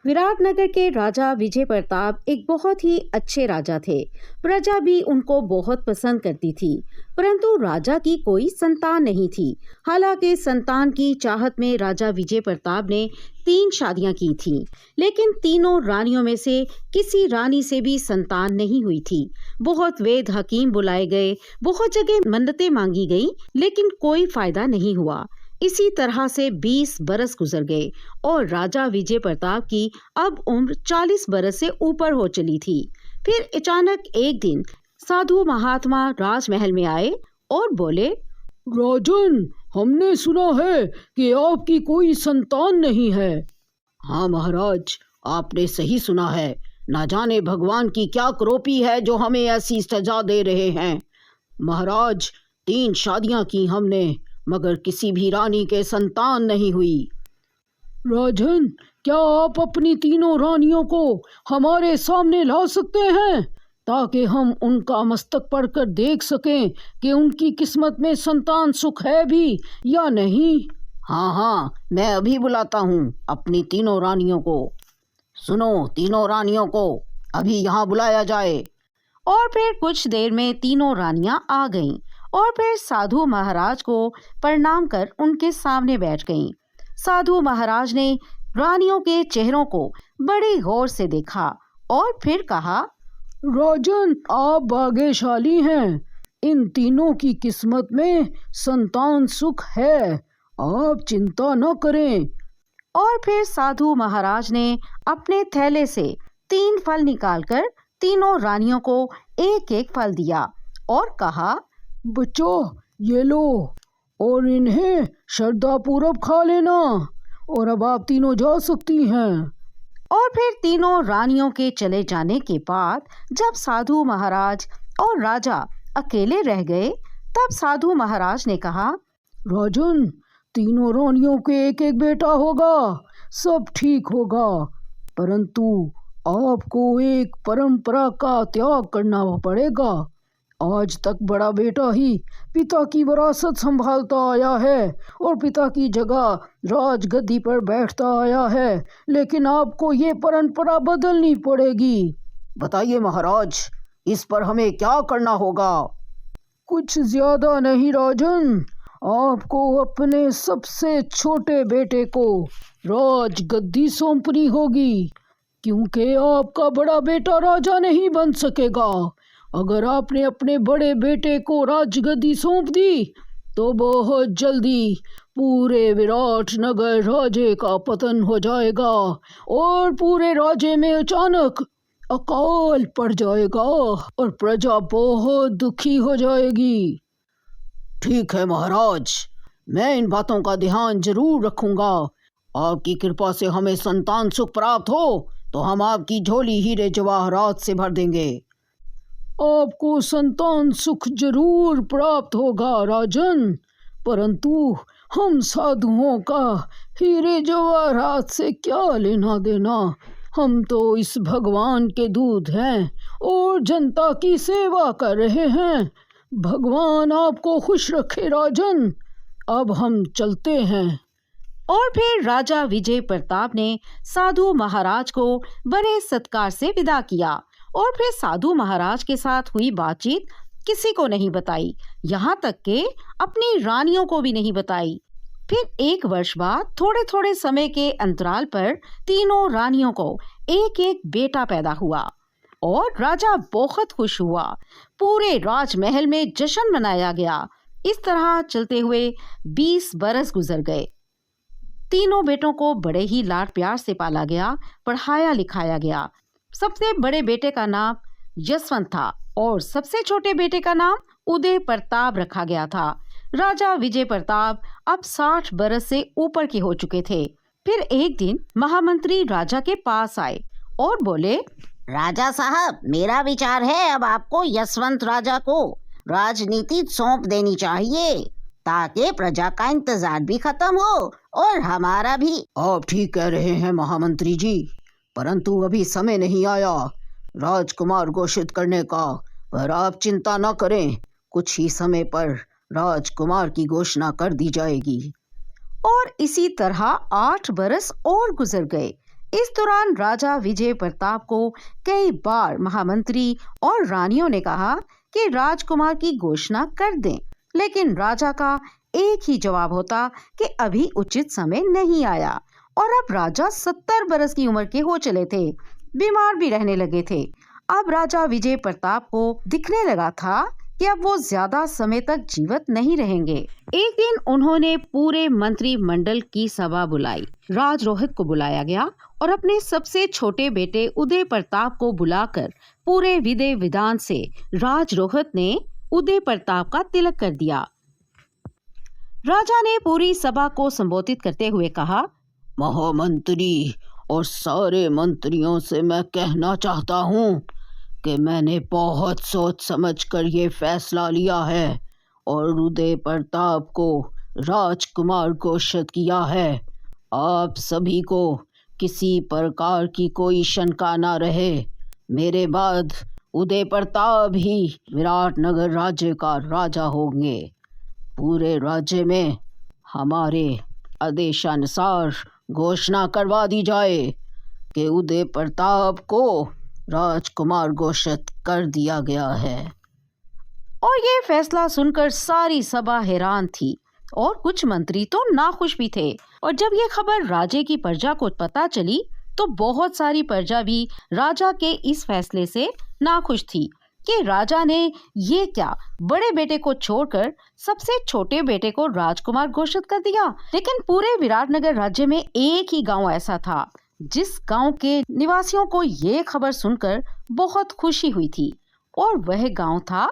विराटनगर के राजा विजय प्रताप एक बहुत ही अच्छे राजा थे। प्रजा भी उनको बहुत पसंद करती थी, परंतु राजा की कोई संतान नहीं थी। हालांकि संतान की चाहत में राजा विजय प्रताप ने 3 शादियां की थीं, लेकिन तीनों रानियों में से किसी रानी से भी संतान नहीं हुई थी। बहुत वेद हकीम बुलाए गए, बहुत जगह मन्नतें मांगी गई, लेकिन कोई फायदा नहीं हुआ। इसी तरह से 20 बरस गुजर गए और राजा विजय प्रताप की अब उम्र 40 बरस से ऊपर हो चली थी। फिर अचानक एक दिन साधु महात्मा राजमहल में आए और बोले, राजन, हमने सुना है कि आपकी कोई संतान नहीं है। हाँ महाराज, आपने सही सुना है। ना जाने भगवान की क्या क्रोपी है जो हमें ऐसी सजा दे रहे हैं। महाराज, 3 शादियां की हमने, मगर किसी भी रानी के संतान नहीं हुई। राजन, क्या आप अपनी तीनों रानियों को हमारे सामने ला सकते हैं, ताकि हम उनका मस्तक पढ़कर देख सकें कि उनकी किस्मत में संतान सुख है भी या नहीं? हाँ, मैं अभी बुलाता हूँ अपनी तीनों रानियों को। सुनो, तीनों रानियों को अभी यहाँ बुलाया जाए। और फिर कुछ देर में तीनों रानियां आ गईं और फिर साधु महाराज को प्रणाम कर उनके सामने बैठ गईं। साधु महाराज ने रानियों के चेहरों को बड़े गौर से देखा और फिर कहा, राजन, आप भाग्यशाली हैं। इन तीनों की किस्मत में संतान सुख है, आप चिंता न करें। और फिर साधु महाराज ने अपने थैले से 3 फल निकालकर तीनों रानियों को एक एक फल दिया और कहा, बच्चों, ये लो और इन्हें श्रद्धा पूर्वक खा लेना, और अब आप तीनों जा सकती हैं। और फिर तीनों रानियों के चले जाने के बाद जब साधु महाराज और राजा अकेले रह गए, तब साधु महाराज ने कहा, राजन, तीनों रानियों के एक एक बेटा होगा, सब ठीक होगा, परंतु आपको एक परंपरा का त्याग करना पड़ेगा। आज तक बड़ा बेटा ही पिता की विरासत संभालता आया है और पिता की जगह राजगद्दी पर बैठता आया है, लेकिन आपको ये परंपरा बदलनी पड़ेगी। बताइए महाराज, इस पर हमें क्या करना होगा? कुछ ज्यादा नहीं राजन, आपको अपने सबसे छोटे बेटे को राजगद्दी सौंपनी होगी, क्योंकि आपका बड़ा बेटा राजा नहीं बन सकेगा। अगर आपने अपने बड़े बेटे को राजगद्दी सौंप दी तो बहुत जल्दी पूरे विराट नगर राज्य का पतन हो जाएगा और पूरे राज्य में अचानक अकाल पड़ जाएगा और प्रजा बहुत दुखी हो जाएगी। ठीक है महाराज, मैं इन बातों का ध्यान जरूर रखूंगा। आपकी कृपा से हमें संतान सुख प्राप्त हो तो हम आपकी झोली हीरे जवाहरात से भर देंगे। आपको संतान सुख जरूर प्राप्त होगा राजन, परंतु हम साधुओं का हीरे जवाहरात से क्या लेना देना। हम तो इस भगवान के दूत हैं और जनता की सेवा कर रहे हैं। भगवान आपको खुश रखे राजन, अब हम चलते हैं। और फिर राजा विजय प्रताप ने साधु महाराज को बड़े सत्कार से विदा किया और फिर साधु महाराज के साथ हुई बातचीत किसी को नहीं बताई, यहाँ तक कि अपनी रानियों को भी नहीं बताई। फिर 1 वर्ष बाद थोड़े थोड़े समय के अंतराल पर तीनों रानियों को एक एक बेटा पैदा हुआ और राजा बहुत खुश हुआ। पूरे राजमहल में जश्न मनाया गया। इस तरह चलते हुए 20 बरस गुजर गए। तीनों बेटों को बड़े ही लाड प्यार से पाला गया, पढ़ाया लिखाया गया। सबसे बड़े बेटे का नाम यशवंत था और सबसे छोटे बेटे का नाम उदय प्रताप रखा गया था। राजा विजय प्रताप अब 60 बरस से ऊपर के हो चुके थे। फिर एक दिन महामंत्री राजा के पास आए और बोले, राजा साहब, मेरा विचार है अब आपको यशवंत राजा को राजनीति सौंप देनी चाहिए, ताकि प्रजा का इंतजार भी खत्म हो और हमारा भी। आप ठीक कह रहे हैं महामंत्री जी, परंतु अभी समय नहीं आया राजकुमार घोषित करने का। पर आप चिंता न करें, कुछ ही समय पर राजकुमार की घोषणा कर दी जाएगी। और इसी तरह 8 बरस और गुजर गए। इस दौरान राजा विजय प्रताप को कई बार महामंत्री और रानियों ने कहा कि राजकुमार की घोषणा कर दें, लेकिन राजा का एक ही जवाब होता कि अभी उचित समय नहीं आया। और अब राजा 70 बरस की उम्र के हो चले थे, बीमार भी रहने लगे थे। अब राजा विजय प्रताप को दिखने लगा था कि अब वो ज्यादा समय तक जीवित नहीं रहेंगे। एक दिन उन्होंने पूरे मंत्रिमंडल की सभा बुलाई। राजरोहित को बुलाया गया और अपने सबसे छोटे बेटे उदय प्रताप को बुलाकर पूरे विधि विधान से राजरोहित ने उदय प्रताप का तिलक कर दिया। राजा ने पूरी सभा को संबोधित करते हुए कहा, महामंत्री और सारे मंत्रियों से मैं कहना चाहता हूँ कि मैंने बहुत सोच समझकर ये फैसला लिया है और उदय प्रताप को राजकुमार घोषित किया है। आप सभी को किसी प्रकार की कोई शंका ना रहे, मेरे बाद उदय प्रताप ही विराटनगर राज्य का राजा होंगे। पूरे राज्य में हमारे आदेशानुसार घोषणा करवा दी जाए कि उदय प्रताप को राजकुमार घोषित कर दिया गया है। और ये फैसला सुनकर सारी सभा हैरान थी और कुछ मंत्री तो नाखुश भी थे। और जब ये खबर राजे की प्रजा को पता चली तो बहुत सारी प्रजा भी राजा के इस फैसले से नाखुश थी कि राजा ने ये क्या बड़े बेटे को छोड़कर सबसे छोटे बेटे को राजकुमार घोषित कर दिया। लेकिन पूरे विराटनगर राज्य में एक ही गांव ऐसा था जिस गांव के निवासियों को ये खबर सुनकर बहुत खुशी हुई थी, और वह गांव था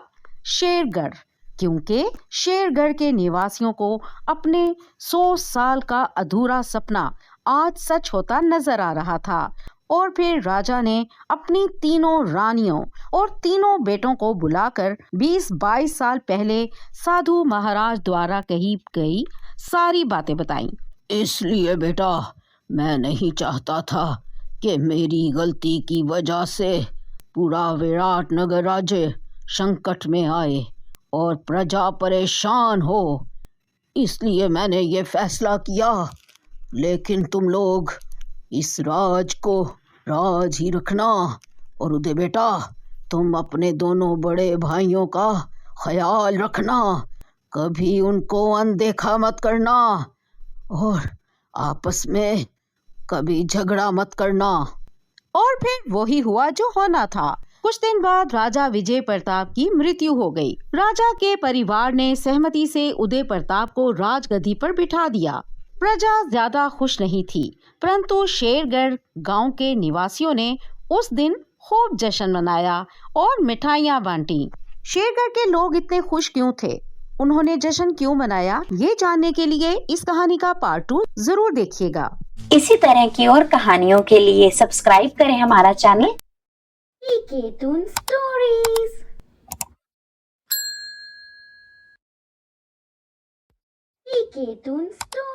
शेरगढ़। क्योंकि शेरगढ़ के निवासियों को अपने 100 साल का अधूरा सपना आज सच होता नजर आ रहा था। और फिर राजा ने अपनी तीनों रानियों और तीनों बेटों को बुलाकर 20-22 साल पहले साधु महाराज द्वारा कही गई सारी बातें बताईं। इसलिए बेटा, मैं नहीं चाहता था कि मेरी गलती की वजह से पूरा विराटनगर राज्य संकट में आए और प्रजा परेशान हो, इसलिए मैंने ये फैसला किया। लेकिन तुम लोग इस राज को राज ही रखना, और उदय बेटा, तुम अपने दोनों बड़े भाइयों का ख्याल रखना, कभी उनको अनदेखा मत करना और आपस में कभी झगड़ा मत करना। और फिर वही हुआ जो होना था। कुछ दिन बाद राजा विजय प्रताप की मृत्यु हो गई। राजा के परिवार ने सहमति से उदय प्रताप को राजगद्दी पर बिठा दिया। प्रजा ज्यादा खुश नहीं थी, परंतु शेरगढ़ गांव के निवासियों ने उस दिन खूब जश्न मनाया और मिठाइयां बांटी। शेरगढ़ के लोग इतने खुश क्यों थे, उन्होंने जश्न क्यों मनाया, ये जानने के लिए इस कहानी का पार्ट 2 जरूर देखिएगा। इसी तरह की और कहानियों के लिए सब्सक्राइब करें हमारा चैनल पीके टून स्टोरीज। पीके टून स्टोरीज।